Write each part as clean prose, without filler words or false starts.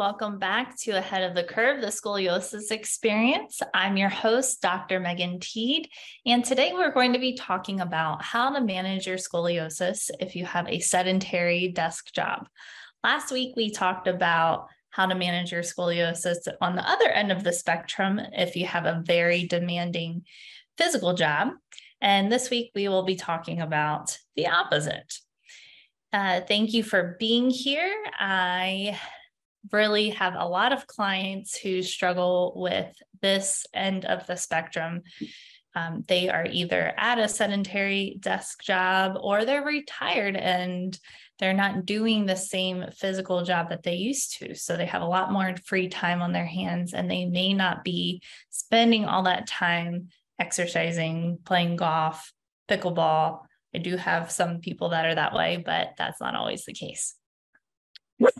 welcome back to Ahead of the Curve, the Scoliosis Experience. I'm your host, Dr. Megan Teed, and today we're going to be talking about how to manage your scoliosis if you have a sedentary desk job. Last week, we talked about how to manage your scoliosis on the other end of the spectrum if you have a very demanding physical job, and this week we will be talking about the opposite. Thank you for being here. I really have a lot of clients who struggle with this end of the spectrum. They are either at a sedentary desk job or they're retired and they're not doing the same physical job that they used to. So they have a lot more free time on their hands and they may not be spending all that time exercising, playing golf, pickleball. I do have some people that are that way, but that's not always the case.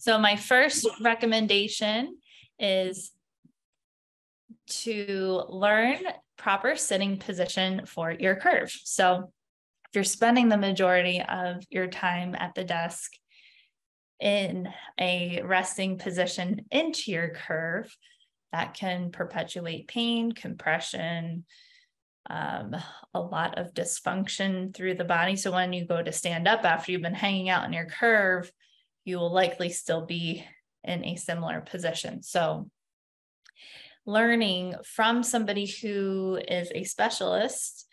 So my first recommendation is to learn proper sitting position for your curve. So if you're spending the majority of your time at the desk in a resting position into your curve, that can perpetuate pain, compression, a lot of dysfunction through the body. So when you go to stand up after you've been hanging out in your curve, you will likely still be in a similar position. So learning from somebody who is a specialist,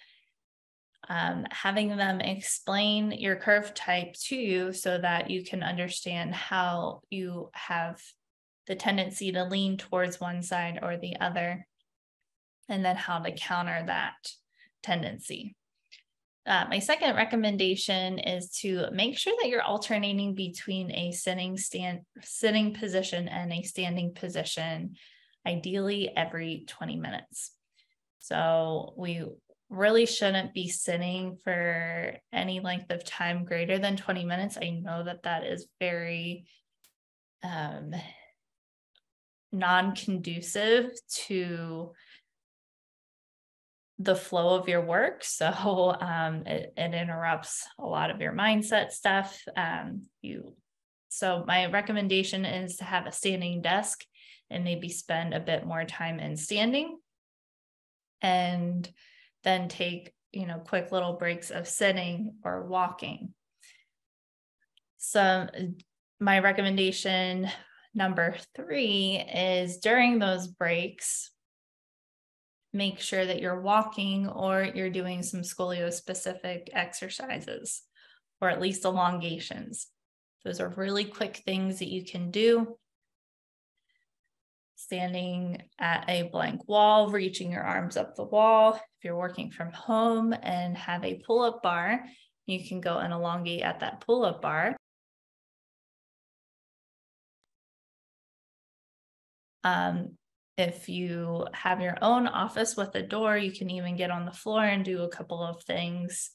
having them explain your curve type to you so that you can understand how you have the tendency to lean towards one side or the other, and then how to counter that tendency. My second recommendation is to make sure that you're alternating between a sitting position and a standing position, ideally every 20 minutes. So we really shouldn't be sitting for any length of time greater than 20 minutes. I know that that is very non-conducive to the flow of your work. So it interrupts a lot of your mindset stuff. So my recommendation is to have a standing desk and maybe spend a bit more time in standing and then take, quick little breaks of sitting or walking. So my recommendation number 3 is during those breaks, make sure that you're walking or you're doing some scolio-specific exercises, or at least elongations. Those are really quick things that you can do. Standing at a blank wall, reaching your arms up the wall. If you're working from home and have a pull-up bar, you can go and elongate at that pull-up bar. If you have your own office with a door, you can even get on the floor and do a couple of things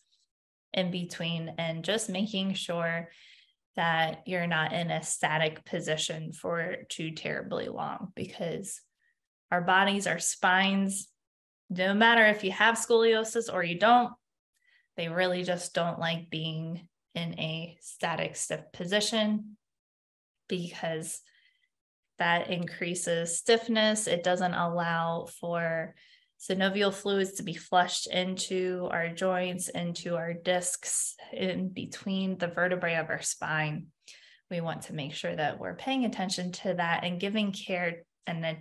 in between, and just making sure that you're not in a static position for too terribly long, because our bodies, our spines, no matter if you have scoliosis or you don't, they really just don't like being in a static, stiff position, because that increases stiffness. It doesn't allow for synovial fluids to be flushed into our joints, into our discs, in between the vertebrae of our spine. We want to make sure that we're paying attention to that and giving care and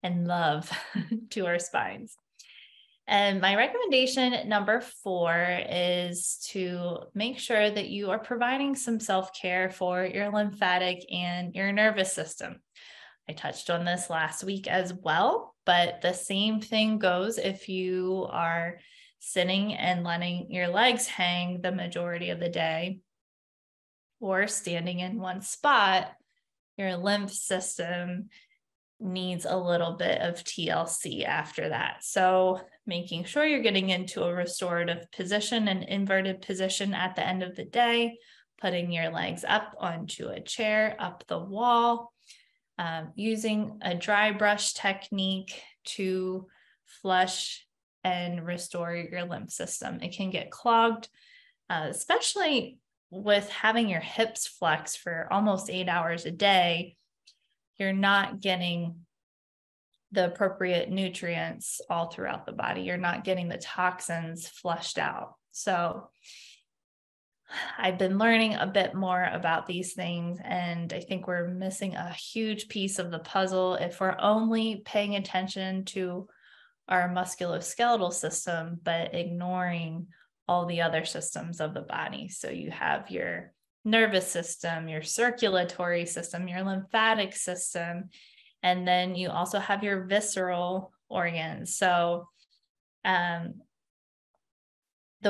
love to our spines. And my recommendation number 4 is to make sure that you are providing some self-care for your lymphatic and your nervous system. I touched on this last week as well, but the same thing goes if you are sitting and letting your legs hang the majority of the day, or standing in one spot. Your lymph system needs a little bit of TLC after that. So making sure you're getting into a restorative position, an inverted position at the end of the day, putting your legs up onto a chair, up the wall, using a dry brush technique to flush and restore your lymph system. It can get clogged, especially with having your hips flex for almost 8 hours a day. you're not getting the appropriate nutrients all throughout the body. You're not getting the toxins flushed out. So I've been learning a bit more about these things, and I think we're missing a huge piece of the puzzle if we're only paying attention to our musculoskeletal system, but ignoring all the other systems of the body. So you have your nervous system, your circulatory system, your lymphatic system, and then you also have your visceral organs. So the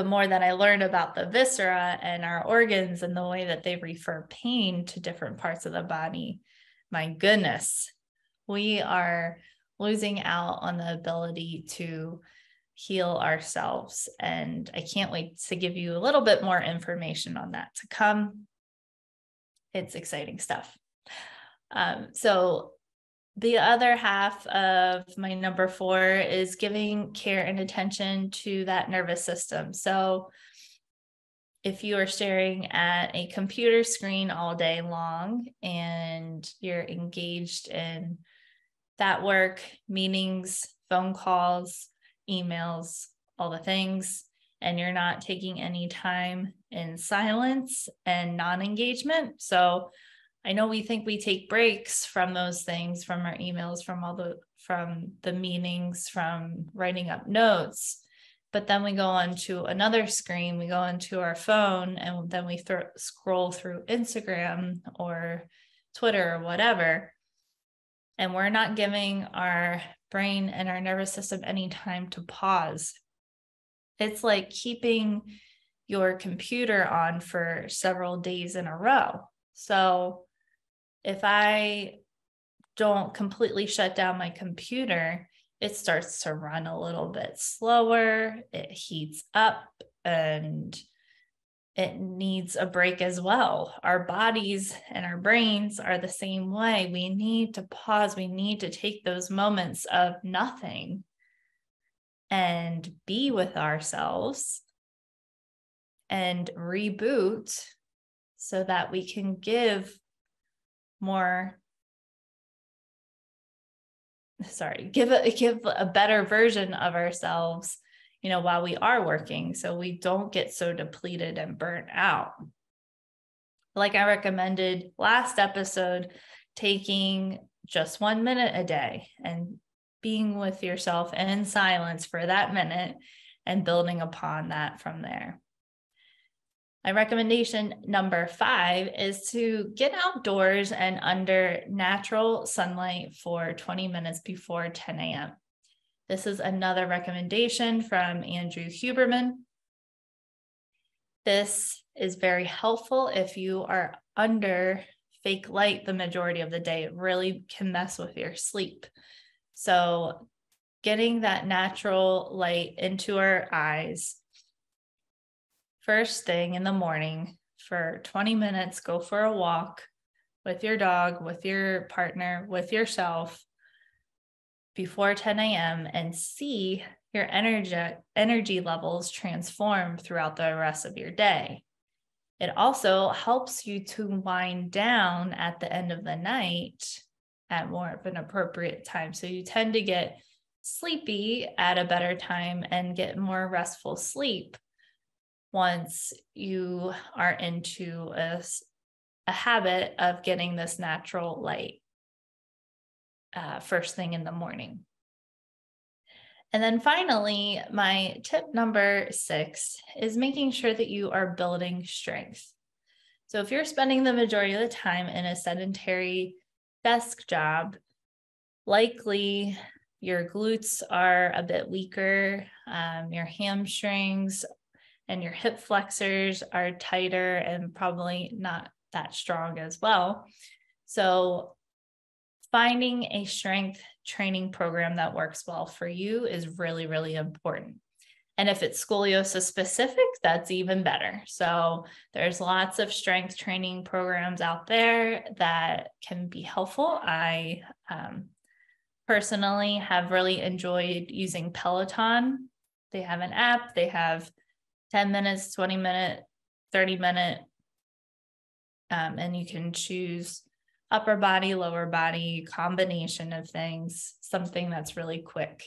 more that I learned about the viscera and our organs and the way that they refer pain to different parts of the body, my goodness, we are losing out on the ability to heal ourselves. And I can't wait to give you a little bit more information on that to come. It's exciting stuff. So the other half of my number 4 is giving care and attention to that nervous system. So if you are staring at a computer screen all day long and you're engaged in that work, meetings, phone calls, emails, all the things, and you're not taking any time in silence and non-engagement. So I know we think we take breaks from those things, from our emails, from the meetings, from writing up notes, but then we go onto another screen, we go into our phone, and then we scroll through Instagram or Twitter or whatever, and we're not giving our brain and our nervous system any time to pause. It's like keeping your computer on for several days in a row. So if I don't completely shut down my computer, it starts to run a little bit slower, it heats up, and it needs a break as well. Our bodies and our brains are the same way. We need to pause. We need to take those moments of nothing and be with ourselves and reboot so that we can give a better version of ourselves, while we are working, so we don't get so depleted and burnt out. Like I recommended last episode, taking just 1 minute a day and being with yourself and in silence for that minute and building upon that from there. My recommendation number 5 is to get outdoors and under natural sunlight for 20 minutes before 10 a.m. This is another recommendation from Andrew Huberman. This is very helpful if you are under fake light the majority of the day. It really can mess with your sleep. So getting that natural light into our eyes first thing in the morning for 20 minutes, go for a walk with your dog, with your partner, with yourself before 10 a.m. and see your energy levels transform throughout the rest of your day. It also helps you to wind down at the end of the night at more of an appropriate time. So you tend to get sleepy at a better time and get more restful sleep once you are into a habit of getting this natural light first thing in the morning. And then finally, my tip number 6 is making sure that you are building strength. So if you're spending the majority of the time in a sedentary desk job, likely your glutes are a bit weaker, your hamstrings and your hip flexors are tighter and probably not that strong as well. So finding a strength training program that works well for you is really, really important. And if it's scoliosis specific, that's even better. So there's lots of strength training programs out there that can be helpful. I personally have really enjoyed using Peloton. They have an app, they have 10 minutes, 20 minute, 30 minute, and you can choose upper body, lower body combination of things, something that's really quick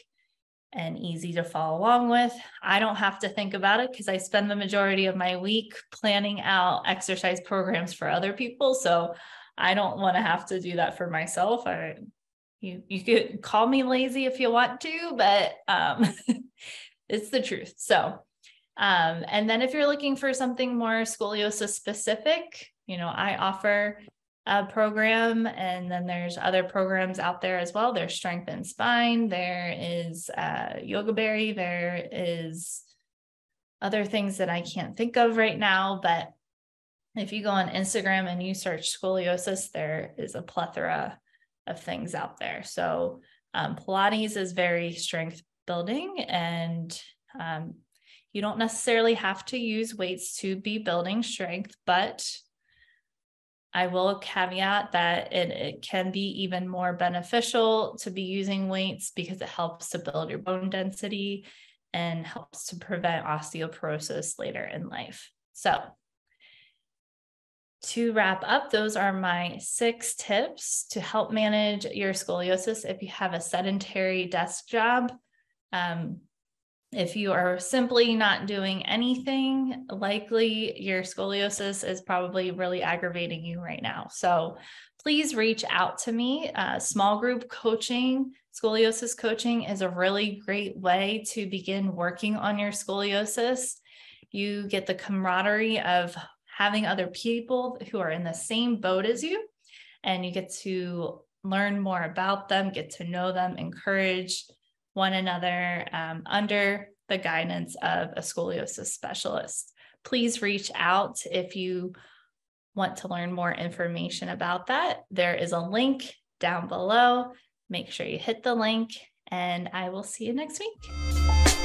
and easy to follow along with. I don't have to think about it because I spend the majority of my week planning out exercise programs for other people. So I don't want to have to do that for myself. You could call me lazy if you want to, but it's the truth. So, and then if you're looking for something more scoliosis specific, I offer a program, and then there's other programs out there as well. There's Strength and Spine, there is Yoga Berry, there is other things that I can't think of right now, but if you go on Instagram and you search scoliosis, there is a plethora of things out there. So Pilates is very strength building, and you don't necessarily have to use weights to be building strength, but I will caveat that it can be even more beneficial to be using weights because it helps to build your bone density and helps to prevent osteoporosis later in life. So to wrap up, those are my 6 tips to help manage your scoliosis if you have a sedentary desk job. If you are simply not doing anything, likely your scoliosis is probably really aggravating you right now. So please reach out to me. Small group coaching, scoliosis coaching is a really great way to begin working on your scoliosis. You get the camaraderie of having other people who are in the same boat as you, and you get to learn more about them, get to know them, encourage one another under the guidance of a scoliosis specialist. Please reach out if you want to learn more information about that. There is a link down below. Make sure you hit the link, and I will see you next week.